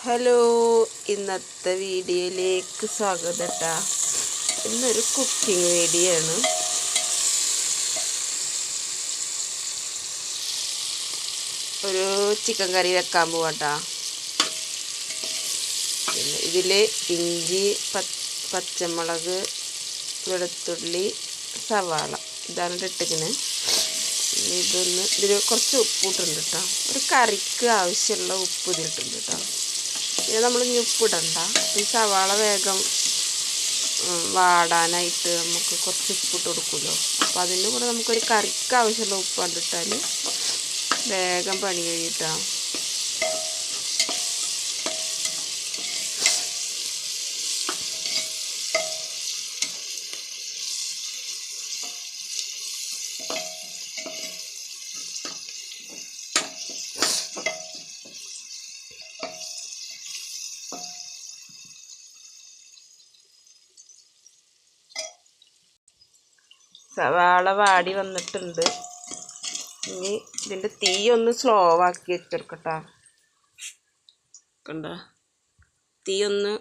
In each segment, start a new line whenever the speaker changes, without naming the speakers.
Hello, ഇന്നത്തെ വീഡിയോയിലേക്ക് സ്വാഗതം ട്ടാ. ഇന്നൊരു കുക്കിംഗ് വീഡിയോ ആണ്. ഒരു ചിക്കൻ കറി വെക്കാൻ പോവാട്ടാ. ഇതിൽ ഇഞ്ചി, പച്ചമുളക്, വെളുത്തുള്ളി, സവാള ഇതാണ് ഇട്ടിരിക്കുന്നത്. ഇതിൽ കുറച്ച് ഉപ്പ് ഇട്ടുണ്ട് കേട്ടോ. ഒരു കറിക്ക് ആവശ്യമുള്ള ഉപ്പ് ഇതിലിട്ടുണ്ട് കേട്ടോ. പിന്നെ നമ്മൾ ഇനി ഉപ്പിടണ്ട. ഈ സവാള വേഗം വാടാനായിട്ട് നമുക്ക് കുറച്ച് ഉപ്പിട്ട് കൊടുക്കുമല്ലോ. അപ്പോൾ അതിൻ്റെ കൂടെ നമുക്കൊരു കറിക്ക് ആവശ്യമുള്ള ഉപ്പ് കണ്ടിട്ടാൽ വേഗം പണി കഴിയിട്ടാ. സവാള വാടി വന്നിട്ടുണ്ട്. ഇനി ഇതിൻ്റെ തീ ഒന്ന് സ്ലോ ആക്കി വെച്ചെടുക്കട്ടാ. കണ്ട തീ ഒന്ന്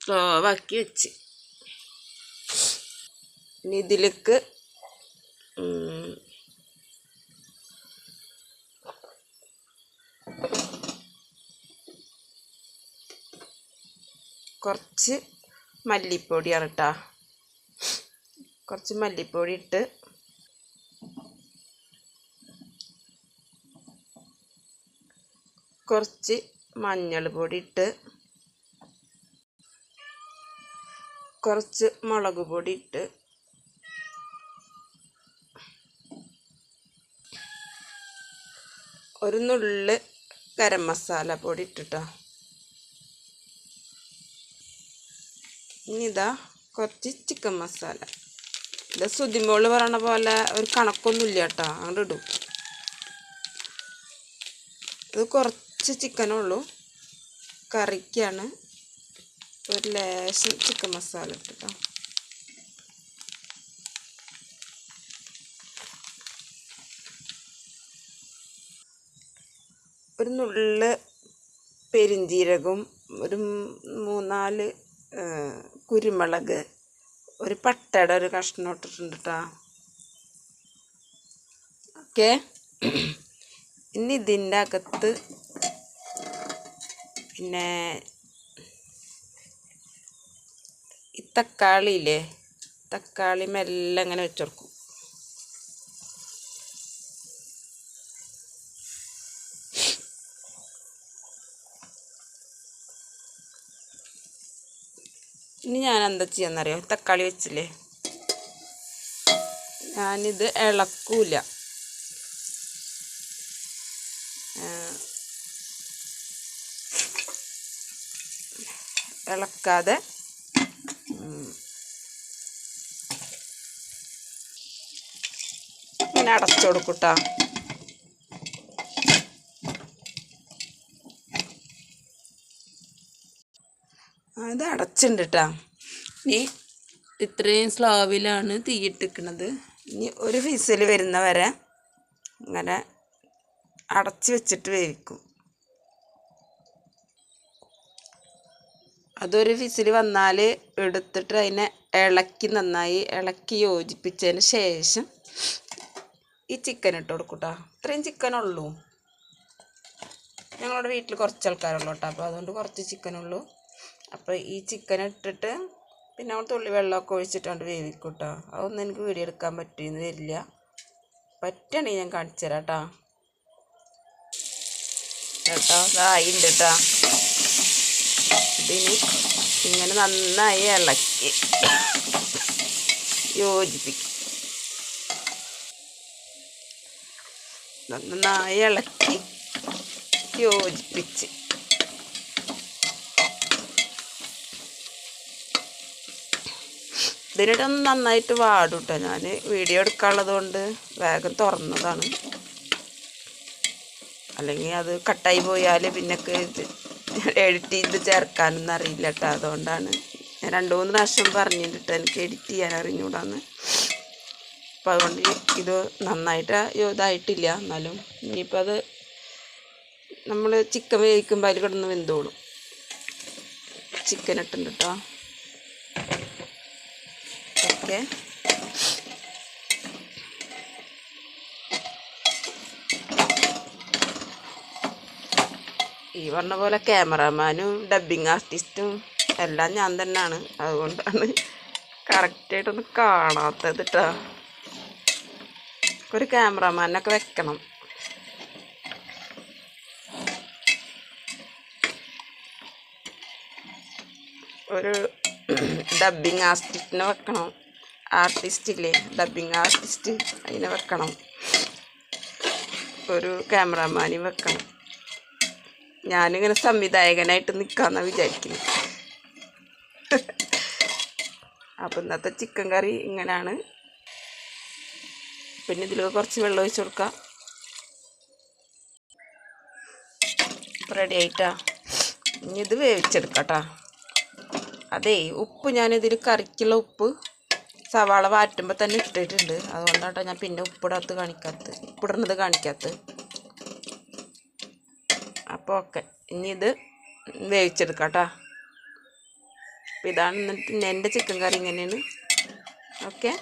സ്ലോ ആക്കി വെച്ച് ഇനി ഇതിലേക്ക് കുറച്ച് മല്ലിപ്പൊടിയാണ് കേട്ടോ. കുറച്ച് മല്ലിപ്പൊടി ഇട്ട് കുറച്ച് മഞ്ഞൾ പൊടി ഇട്ട് കുറച്ച് മുളക് പൊടി ഇട്ട് ഒരു നുള്ള് ഗരം മസാല പൊടി ഇട്ടിട്ടോ. ഇനി ഇതാ കുറച്ച് ചിക്കൻ മസാല. ഇത് സുതിമോൾ പറയണ പോലെ ഒരു കണക്കൊന്നുമില്ല കേട്ടോ, അങ്ങോട്ട് ഇടും. ഇത് കുറച്ച് ചിക്കനുള്ളൂ, കറിക്കാണ്. ഒരു ലേശം ചിക്കൻ മസാല ഇട്ടിട്ടോ. ഒരു നുള്ള് പെരിഞ്ജീരകവും ഒരു 3-4 കുരുമുളക്, ഒരു പട്ടയുടെ ഒരു കഷ്ണം ഇട്ടിട്ടുണ്ട് കേട്ടോ. ഓക്കെ, ഇനി ഇതിൻ്റെ അകത്ത് പിന്നെ ഈ തക്കാളിയില്ലേ, തക്കാളി മെല്ലെ അങ്ങനെ വെച്ചെടുക്കും. ഇനി ഞാൻ എന്താ ചെയ്യാന്നറിയോ, തക്കാളി വെച്ചില്ലേ, ഞാനിത് ഇളക്കൂല. ഇളക്കാതെ ഇങ്ങനെ അടച്ചു കൊടുക്കൂട്ടാ. അത് അടച്ചിട്ടുണ്ട് കേട്ടോ. ഇനി ഇത്രയും സ്ലോവിലാണ് തീയിട്ടിരിക്കുന്നത്. ഇനി ഒരു വിസിൽ വരുന്ന വരെ ഇങ്ങനെ അടച്ച് വെച്ചിട്ട് വേവിക്കും. അതൊരു വിസിൽ വന്നാൽ എടുത്തിട്ട് അതിനെ നന്നായി ഇളക്കി യോജിപ്പിച്ചതിന് ശേഷം ഈ ചിക്കൻ ഇട്ട് കൊടുക്കും കേട്ടോ. ഇത്രയും ചിക്കനുള്ളൂ, ഞങ്ങളുടെ വീട്ടിൽ കുറച്ച് ആൾക്കാരുള്ളൂ കേട്ടോ. അപ്പോൾ അതുകൊണ്ട് കുറച്ച് ചിക്കനുള്ളൂ. അപ്പോൾ ഈ ചിക്കൻ ഇട്ടിട്ട് പിന്നെ നമ്മൾ തുള്ളി വെള്ളമൊക്കെ ഒഴിച്ചിട്ടുണ്ട് വേവിക്കും കേട്ടോ. അതൊന്നും എനിക്ക് വീഡിയോ എടുക്കാൻ പറ്റിയെന്ന് വരില്ല. പറ്റുകയാണെങ്കിൽ ഞാൻ കാണിച്ചു തരാം കേട്ടോ. ഇതായിണ്ട് കേട്ടോ. ഇതിന് ഇങ്ങനെ നന്നായി ഇളക്കി യോജിപ്പിക്കും. നന്നായി ഇളക്കി യോജിപ്പിച്ച് ഇതിനിടൊന്ന് നന്നായിട്ട് വാടും കേട്ടോ. ഞാൻ വീഡിയോ എടുക്കാനുള്ളത് കൊണ്ട് വേഗം തുറന്നതാണ്. അല്ലെങ്കിൽ അത് കട്ടായി പോയാൽ പിന്നെ എഡിറ്റ് ചെയ്ത് ചേർക്കാനൊന്നും അറിയില്ല കേട്ടോ. അതുകൊണ്ടാണ് ഞാൻ 2-3 പ്രാവശ്യം പറഞ്ഞിട്ട് എനിക്ക് എഡിറ്റ് ചെയ്യാൻ അറിഞ്ഞൂടാന്ന്. അപ്പോൾ അതുകൊണ്ട് ഇത് നന്നായിട്ട് ഇതായിട്ടില്ല. എന്നാലും ഇനിയിപ്പോൾ അത് നമ്മൾ ചിക്കൻ വേവിക്കുമ്പോൾ അതിൽ കിടന്ന് വെന്തോളും. ചിക്കൻ ഇട്ടുണ്ട് കേട്ടോ. ഓക്കെ, ഈ പറഞ്ഞ പോലെ ക്യാമറാമാനും ഡബ്ബിങ് ആർട്ടിസ്റ്റും എല്ലാം ഞാൻ തന്നെയാണ്. അതുകൊണ്ടാണ് കറക്റ്റായിട്ടൊന്നും കാണാത്തത് കേട്ടോ. ഒരു ക്യാമറാമാനൊക്കെ വെക്കണം. ഒരു ഡബ്ബിങ് ആർട്ടിസ്റ്റിനെ വെക്കണം. ആർട്ടിസ്റ്റില്ലേ, ഡബ്ബിങ് ആർട്ടിസ്റ്റ്, അതിനെ വെക്കണം. ഒരു ക്യാമറാമാനും വെക്കണം. ഞാനിങ്ങനെ സംവിധായകനായിട്ട് നിൽക്കാമെന്നാണ് വിചാരിക്കുന്നത്. അപ്പം ഇന്നത്തെ ചിക്കൻ കറി ഇങ്ങനെയാണ്. പിന്നെ ഇതിലൊക്കെ കുറച്ച് വെള്ളം ഒഴിച്ച് കൊടുക്കാം. റെഡി ആയിട്ടാ. ഇനി ഇത് വേവിച്ചെടുക്കട്ടാ. അതേ, ഉപ്പ് ഞാനിതിൽ കറിക്കുള്ള ഉപ്പ് സവാള വാറ്റുമ്പോൾ തന്നെ ഇട്ടിട്ടുണ്ട്. അതുകൊണ്ടാട്ടോ ഞാൻ പിന്നെ ഉപ്പിടുന്നത് കാണിക്കാത്തത്. അപ്പോൾ ഓക്കെ, ഇനി ഇത് വേവിച്ചെടുക്കാം കേട്ടോ. അപ്പോൾ ഇതാണ് എന്നിട്ട് എൻ്റെ ചിക്കൻ കറി ഇങ്ങനെയാണ്. ഓക്കെ.